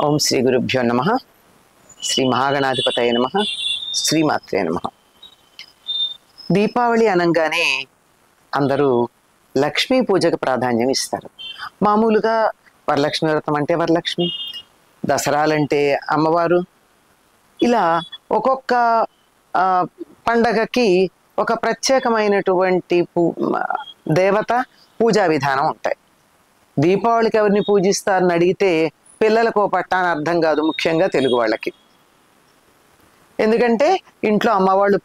ఓం శ్రీ గురుభ్యో నమః. శ్రీ మహాగణాధిపతయ నమః. శ్రీమాత్రే నమః. దీపావళి అనగానే అందరూ లక్ష్మీ పూజకు ప్రాధాన్యం ఇస్తారు. మామూలుగా వరలక్ష్మి వ్రతం అంటే వరలక్ష్మి, దసరాలంటే అమ్మవారు, ఇలా ఒక్కొక్క పండగకి ఒక ప్రత్యేకమైనటువంటి దేవత పూజా విధానం ఉంటాయి. దీపావళికి ఎవరిని పూజిస్తారని అడిగితే పిల్లలకు పట్టాని అర్థం కాదు, ముఖ్యంగా తెలుగు వాళ్ళకి. ఎందుకంటే ఇంట్లో అమ్మవాళ్ళు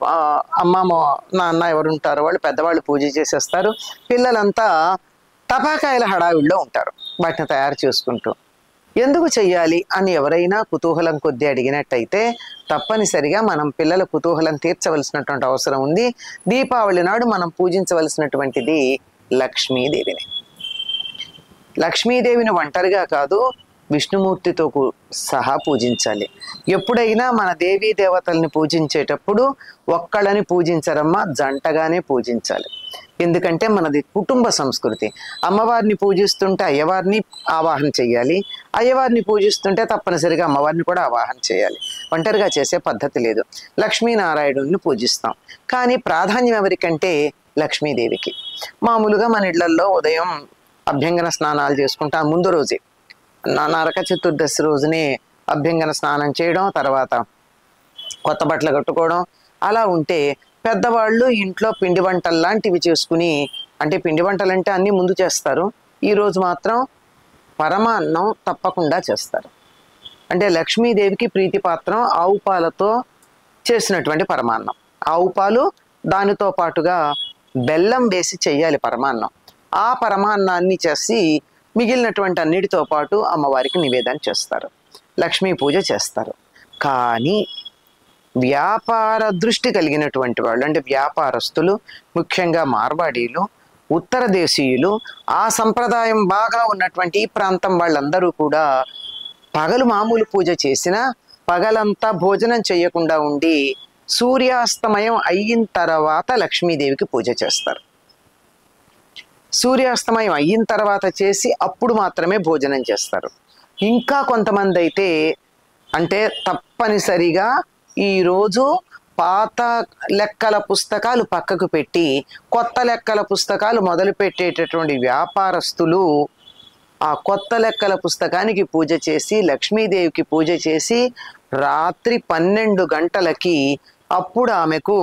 నాన్న ఎవరు ఉంటారో వాళ్ళు పెద్దవాళ్ళు పూజ చేసేస్తారు. పిల్లలంతా టపాకాయల హడావిడిలో ఉంటారు వాటిని తయారు చేసుకుంటూ. ఎందుకు చెయ్యాలి అని ఎవరైనా కుతూహలం కొద్దీ అడిగినట్టయితే తప్పనిసరిగా మనం పిల్లల కుతూహలం తీర్చవలసినటువంటి అవసరం ఉంది. దీపావళి నాడు మనం పూజించవలసినటువంటిది లక్ష్మీదేవిని. లక్ష్మీదేవిని ఒంటరిగా కాదు, విష్ణుమూర్తితో సహా పూజించాలి. ఎప్పుడైనా మన దేవీ దేవతల్ని పూజించేటప్పుడు ఒక్కళ్ళని పూజించరమ్మా, జంటగానే పూజించాలి. ఎందుకంటే మనది కుటుంబ సంస్కృతి. అమ్మవారిని పూజిస్తుంటే అయ్యవారిని ఆవాహన చేయాలి, అయ్యవారిని పూజిస్తుంటే తప్పనిసరిగా అమ్మవారిని కూడా ఆవాహన చేయాలి. ఒంటరిగా చేసే పద్ధతి లేదు. లక్ష్మీనారాయణుడిని పూజిస్తాం, కానీ ప్రాధాన్యం ఎవరికంటే లక్ష్మీదేవికి. మామూలుగా మన ఇళ్లల్లో ఉదయం అభ్యంగన స్నానాలు చేసుకుంటాం. ముందు రోజే నరక చతుర్దశి రోజునే అభ్యంగన స్నానం చేయడం, తర్వాత కొత్త బట్టలు కట్టుకోవడం. అలా ఉంటే పెద్దవాళ్ళు ఇంట్లో పిండి వంటలు లాంటివి చేసుకుని, అంటే పిండి వంటలు అంటే అన్నీ ముందు చేస్తారు, ఈరోజు మాత్రం పరమాన్నం తప్పకుండా చేస్తారు. అంటే లక్ష్మీదేవికి ప్రీతిపాత్రం ఆవు పాలతో చేసినటువంటి పరమాన్నం. ఆవు పాలు, దానితో పాటుగా బెల్లం వేసి చెయ్యాలి పరమాన్నం. ఆ పరమాన్నాన్ని చేసి మిగిలినటువంటి అన్నిటితో పాటు అమ్మవారికి నివేదన చేస్తారు, లక్ష్మీ పూజ చేస్తారు. కానీ వ్యాపార దృష్టి కలిగినటువంటి వాళ్ళు, అంటే వ్యాపారస్తులు, ముఖ్యంగా మార్వాడీలు, ఉత్తర దేశీయులు, ఆ సంప్రదాయం బాగా ఉన్నటువంటి ఈ ప్రాంతం వాళ్ళందరూ కూడా పగలు మామూలు పూజ చేసినా పగలంతా భోజనం చేయకుండా ఉండి సూర్యాస్తమయం అయిన తర్వాత లక్ష్మీదేవికి పూజ చేస్తారు. సూర్యాస్తమయం అయిన తర్వాత చేసి అప్పుడు మాత్రమే భోజనం చేస్తారు. ఇంకా కొంతమంది అయితే అంటే తప్పనిసరిగా ఈరోజు పాత లెక్కల పుస్తకాలు పక్కకు పెట్టి కొత్త లెక్కల పుస్తకాలు మొదలు పెట్టేటటువంటి వ్యాపారస్తులు ఆ కొత్త లెక్కల పుస్తకానికి పూజ చేసి లక్ష్మీదేవికి పూజ చేసి రాత్రి 12 గంటలకి అప్పుడు ఆమెకు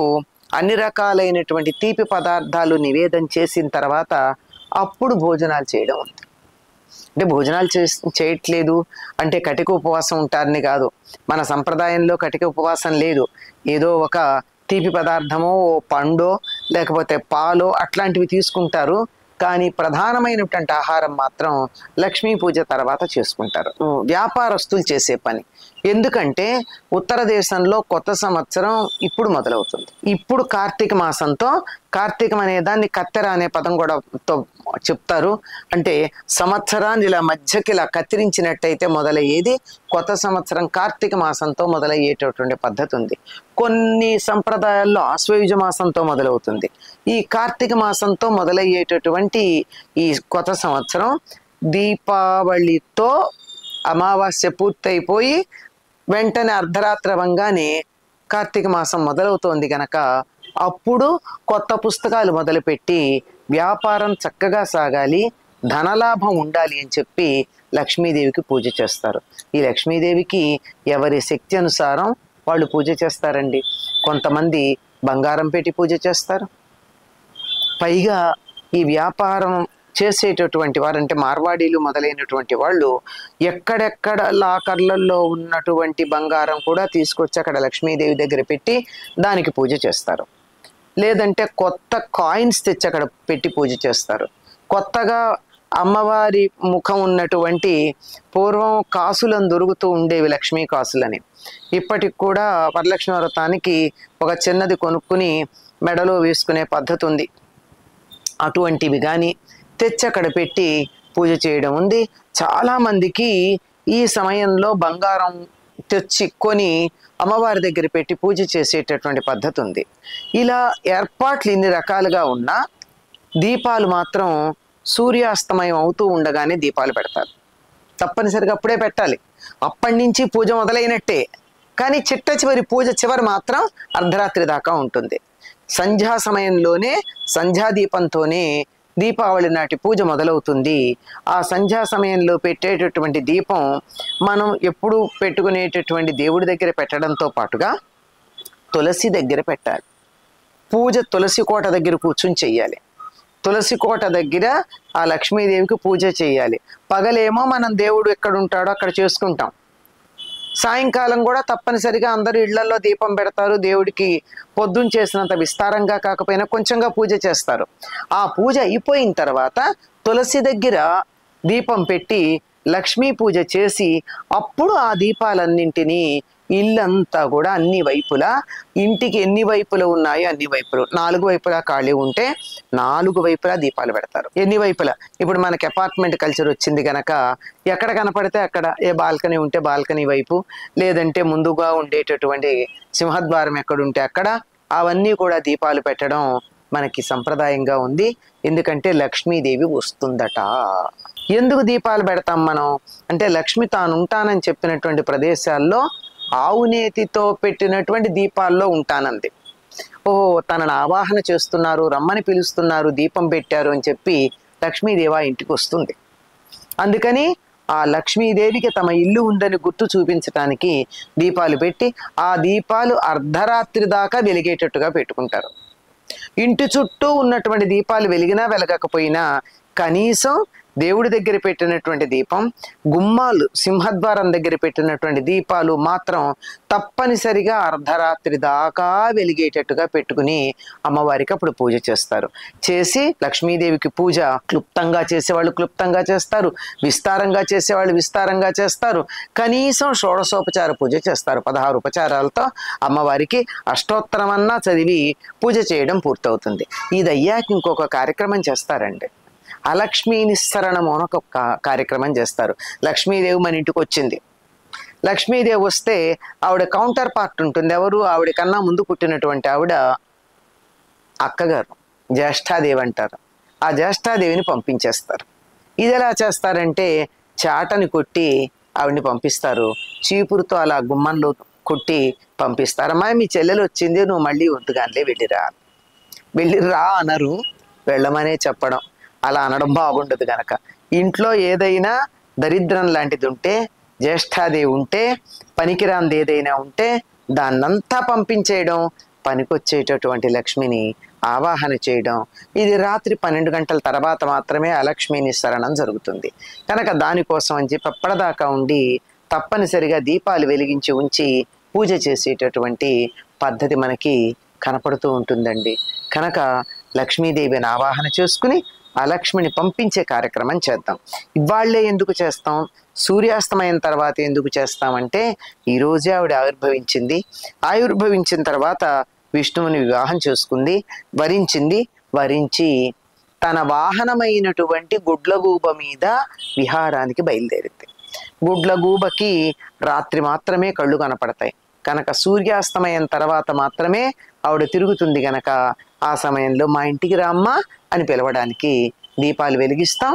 అన్ని రకాలైనటువంటి తీపి పదార్థాలు నివేదన చేసిన తర్వాత అప్పుడు భోజనాలు చేయడం ఉంది. అంటే భోజనాలు చేయట్లేదు అంటే కటిక ఉపవాసం ఉంటారని కాదు. మన సంప్రదాయంలో కటిక ఉపవాసం లేదు. ఏదో ఒక తీపి పదార్థమో, పండో, లేకపోతే పాలో అట్లాంటివి తీసుకుంటారు. కానీ ప్రధానమైనటువంటి ఆహారం మాత్రం లక్ష్మీ పూజ తర్వాత చేసుకుంటారు. వ్యాపారస్తులు చేసే పని. ఎందుకంటే ఉత్తర దేశంలో కొత్త సంవత్సరం ఇప్పుడు మొదలవుతుంది. ఇప్పుడు కార్తీక మాసంతో, కార్తీకం అనే దాన్ని కత్తెర అనే పదం కూడా చెప్తారు. అంటే సంవత్సరాన్ని ఇలా మధ్యకి ఇలా కత్తిరించినట్టయితే మొదలయ్యేది కొత్త సంవత్సరం కార్తీక మాసంతో మొదలయ్యేటటువంటి పద్ధతి ఉంది. కొన్ని సంప్రదాయాల్లో ఆశ్వయుజ మాసంతో మొదలవుతుంది. ఈ కార్తీక మాసంతో మొదలయ్యేటటువంటి ఈ కొత్త సంవత్సరం దీపావళితో అమావాస్య పూర్తయిపోయి వెంటనే అర్ధరాత్రి అవ్వగానే కార్తీక మాసం మొదలవుతోంది గనక అప్పుడు కొత్త పుస్తకాలు మొదలుపెట్టి వ్యాపారం చక్కగా సాగాలి, ధనలాభం ఉండాలి అని చెప్పి లక్ష్మీదేవికి పూజ చేస్తారు. ఈ లక్ష్మీదేవికి ఎవరి శక్తి అనుసారం వాళ్ళు పూజ చేస్తారండి. కొంతమంది బంగారం పెట్టి పూజ చేస్తారు. పైగా ఈ వ్యాపారం చేసేటటువంటి వారు, అంటే మార్వాడీలు మొదలైనటువంటి వాళ్ళు ఎక్కడెక్కడ లాకర్లలో ఉన్నటువంటి బంగారం కూడా తీసుకొచ్చి అక్కడ లక్ష్మీదేవి దగ్గర పెట్టి దానికి పూజ చేస్తారు. లేదంటే కొత్త కాయిన్స్ తెచ్చి అక్కడ పెట్టి పూజ చేస్తారు. కొత్తగా అమ్మవారి ముఖం ఉన్నటువంటి పూర్వం కాసులను దొరుకుతూ ఉండేవి, లక్ష్మీ కాసులని. ఇప్పటికి కూడా వరలక్ష్మి వ్రతానికి ఒక చిన్నది కొనుక్కుని మెడలో వేసుకునే పద్ధతి ఉంది. అటువంటివి కానీ తెచ్చి అక్కడ పెట్టి పూజ చేయడం ఉంది. చాలామందికి ఈ సమయంలో బంగారం తెచ్చి కొని అమ్మవారి దగ్గర పెట్టి పూజ చేసేటటువంటి పద్ధతి ఉంది. ఇలా ఏర్పాట్లు ఇన్ని రకాలుగా ఉన్నా దీపాలు మాత్రం సూర్యాస్తమయం అవుతూ ఉండగానే దీపాలు పెడతారు. తప్పనిసరిగా అప్పుడే పెట్టాలి. అప్పటి నుంచి పూజ మొదలైనట్టే. కానీ చిట్ట చివరి పూజ చివరి మాత్రం అర్ధరాత్రి దాకా ఉంటుంది. సంధ్యా సమయంలోనే సంధ్యాదీపంతోనే దీపావళి నాటి పూజ మొదలవుతుంది. ఆ సంధ్యా సమయంలో పెట్టేటటువంటి దీపం మనం ఎప్పుడు పెట్టుకునేటటువంటి దేవుడి దగ్గర పెట్టడంతో పాటుగా తులసి దగ్గర పెట్టాలి. పూజ తులసి కోట దగ్గర కూర్చుని చెయ్యాలి. తులసి కోట దగ్గర ఆ లక్ష్మీదేవికి పూజ చేయాలి. పగలేమో మనం దేవుడు ఎక్కడ ఉంటాడో అక్కడ చేసుకుంటాం. సాయంకాలం కూడా తప్పనిసరిగా అందరూ ఇళ్లలో దీపం పెడతారు. దేవుడికి పొద్దున్న చేసినంత విస్తారంగా కాకపోయినా కొంచెంగా పూజ చేస్తారు. ఆ పూజ అయిపోయిన తర్వాత తులసి దగ్గర దీపం పెట్టి లక్ష్మీ పూజ చేసి అప్పుడు ఆ దీపాలన్నింటినీ ఇల్లంతా కూడా అన్ని వైపులా, ఇంటికి ఎన్ని వైపులు ఉన్నాయో అన్ని వైపులు, 4 వైపులా ఖాళీ ఉంటే 4 వైపులా దీపాలు పెడతారు. ఎన్ని వైపులా, ఇప్పుడు మనకి అపార్ట్మెంట్ కల్చర్ వచ్చింది కనుక ఎక్కడ కనపడితే అక్కడ, ఏ బాల్కనీ ఉంటే బాల్కనీ వైపు, లేదంటే ముందుగా ఉండేటటువంటి సింహద్వారం ఎక్కడుంటే అక్కడ, అవన్నీ కూడా దీపాలు పెట్టడం మనకి సంప్రదాయంగా ఉంది. ఎందుకంటే లక్ష్మీదేవి వస్తుందట. ఎందుకు దీపాలు పెడతాం మనం అంటే, లక్ష్మి తాను ఉంటానని చెప్పినటువంటి ప్రదేశాల్లో ఆవు నేతితో పెట్టినటువంటి దీపాల్లో ఉంటానంది. ఓహో, తనను ఆవాహన చేస్తున్నారు, రమ్మని పిలుస్తున్నారు, దీపం పెట్టారు అని చెప్పి లక్ష్మీదేవి ఇంటికి వస్తుంది. అందుకని ఆ లక్ష్మీదేవికి తమ ఇల్లు ఉందని గుర్తు చూపించడానికి దీపాలు పెట్టి ఆ దీపాలు అర్ధరాత్రి దాకా వెలిగేటట్టుగా పెట్టుకుంటారు. ఇంటి చుట్టూ ఉన్నటువంటి దీపాలు వెలిగినా వెలగకపోయినా కనీసం దేవుడి దగ్గర పెట్టినటువంటి దీపం, గుమ్మాలు సింహద్వారం దగ్గర పెట్టినటువంటి దీపాలు మాత్రం తప్పనిసరిగా అర్ధరాత్రి దాకా వెలిగేటట్టుగా పెట్టుకుని అమ్మవారికి అప్పుడు పూజ చేస్తారు. చేసి లక్ష్మీదేవికి పూజ క్లుప్తంగా చేసేవాళ్ళు క్లుప్తంగా చేస్తారు, విస్తారంగా చేసేవాళ్ళు విస్తారంగా చేస్తారు. కనీసం షోడశోపచార పూజ చేస్తారు. 16 ఉపచారాలతో అమ్మవారికి అష్టోత్తరం అన్నా చదివి పూజ చేయడం పూర్తవుతుంది. ఇది అయ్యాక ఇంకొక కార్యక్రమం చేస్తారండి. అలక్ష్మీ నిస్సరణము అని ఒక కార్యక్రమం చేస్తారు. లక్ష్మీదేవి మన ఇంటికి వచ్చింది. లక్ష్మీదేవి వస్తే ఆవిడ కౌంటర్ పార్ట్ ఉంటుంది. ఎవరు? ఆవిడ కన్నా ముందు పుట్టినటువంటి ఆవిడ అక్కగారు, జ్యేష్ఠాదేవి అంటారు. ఆ జ్యేష్ఠాదేవిని పంపించేస్తారు. ఇది ఎలా చేస్తారంటే, చాటని కొట్టి ఆవిడని పంపిస్తారు. చీపురుతో అలా గుమ్మంలో కొట్టి పంపిస్తారు. అమ్మాయి మీ చెల్లెలు వచ్చింది, నువ్వు మళ్ళీ వద్దుగానే వెళ్ళిరా అనరు, వెళ్ళమనే చెప్పడం. అలా అనడం బాగుండదు కనుక ఇంట్లో ఏదైనా దరిద్రం లాంటిది ఉంటే, జ్యేష్ఠాదేవి ఉంటే, పనికిరాంది ఏదైనా ఉంటే దాన్నంతా పంపించేయడం, పనికొచ్చేటటువంటి లక్ష్మిని ఆవాహన చేయడం. ఇది రాత్రి 12 గంటల తర్వాత మాత్రమే అలక్ష్మీ నిస్సరణం జరుగుతుంది కనుక దానికోసం అని చెప్పి అప్పటిదాకా ఉండి తప్పనిసరిగా దీపాలు వెలిగించి ఉంచి పూజ చేసేటటువంటి పద్ధతి మనకి కనపడుతూ ఉంటుందండి. కనుక లక్ష్మీదేవిని ఆవాహన చేసుకుని ఆ లక్ష్మిని పంపించే కార్యక్రమం చేద్దాం. ఇవాళ్లే ఎందుకు చేస్తాం, సూర్యాస్తమయం తర్వాత ఎందుకు చేస్తామంటే, ఈరోజే ఆవిడ ఆవిర్భవించింది. ఆవిర్భవించిన తర్వాత విష్ణువుని వివాహం చేసుకుంది, వరించి తన వాహనమైనటువంటి గుడ్లగూబ మీద విహారానికి బయలుదేరింది. గుడ్లగూబకి రాత్రి మాత్రమే కళ్ళు కనపడతాయి కనుక సూర్యాస్తమయం తర్వాత మాత్రమే ఆవిడ తిరుగుతుంది గనక ఆ సమయంలో మా ఇంటికి రామ్మా అని పిలవడానికి దీపాలు వెలిగిస్తాం.